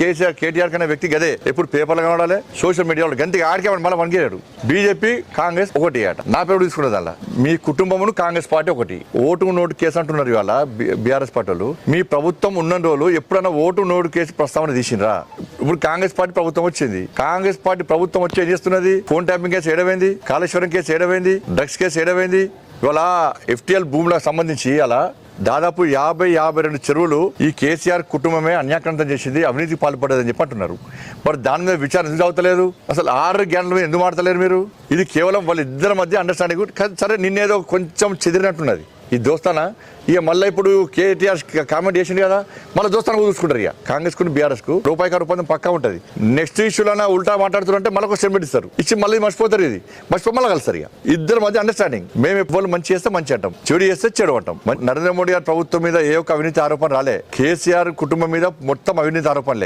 కేటీఆర్ కన్నా వ్యక్తి గదే ఎప్పుడు పేపర్లు కనడాలి సోషల్ మీడియాలో గంతికి ఆడికే మళ్ళీ వనికేయాడు. బీజేపీ కాంగ్రెస్ ఒకటి అట నా పేరు తీసుకున్నది అలా మీ కుటుంబమును కాంగ్రెస్ పార్టీ ఒకటి. ఓటు నోటు కేసు అంటున్నారు ఇవాళ బీఆర్ఎస్ పార్టీలు. మీ ప్రభుత్వం ఉన్న రోజులు ఎప్పుడైనా ఓటు నోటు కేసు ప్రస్తావన తీసిండ్రా? ఇప్పుడు కాంగ్రెస్ పార్టీ ప్రభుత్వం వచ్చింది. కాంగ్రెస్ పార్టీ ప్రభుత్వం వచ్చి ఏం చేస్తున్నది? ఫోన్ ట్యాపింగ్ కేసు ఏడవైంది, కాళేశ్వరం కేసు ఏడవైంది, డ్రగ్స్ కేసు ఏడవైంది. ఇవాళ FTL భూములకు సంబంధించి అలా దాదాపు 52 చెరువులు ఈ కేసీఆర్ కుటుంబమే అన్యాక్రాంతం చేసింది, అవినీతికి పాల్పడేదని చెప్పి అంటున్నారు. మరి దాని మీద విచారణ ఎందుకు అవుతలేదు? అసలు 6 గ్యాన్ల మీద ఎందుకు మాడతలేరు మీరు? ఇది కేవలం వాళ్ళిద్దరి మధ్య అండర్స్టాండింగ్. సరే నిన్నేదో కొంచెం చెదిరినట్టున్నది ఈ దోస్తానా. ఇక మళ్ళీ ఇప్పుడు కేటీఆర్ కామెంట్ చేసింది కదా, మళ్ళీ దోస్తాను చూసుకుంటారు. ఇక కాంగ్రెస్ కు బీఆర్ఎస్ కు రూపాయి ఒప్పందం పక్కా ఉంటుంది. నెక్స్ట్ ఇష్యూలో ఉల్టా మాట్లాడుతుంటే మళ్ళీ ఒక స్టేట్మెంట్ ఇస్తారు, ఇచ్చి మళ్ళీ మర్చిపోతారు. ఇది మర్చిపో మళ్ళీ కలుస్తారు. ఇక ఇద్దరి మధ్య అండర్స్టాండింగ్. మేము ఎప్పుడు మంచి చేస్తే మంచి అంటాం, చెడు చేస్తే చెడు అంటాం. నరేంద్ర మోడీ గారి ప్రభుత్వం మీద ఏ ఒక్క అవినీతి ఆరోపణ రాలే. కేసీఆర్ కుటుంబం మీద మొత్తం అవినీతి ఆరోపణలే.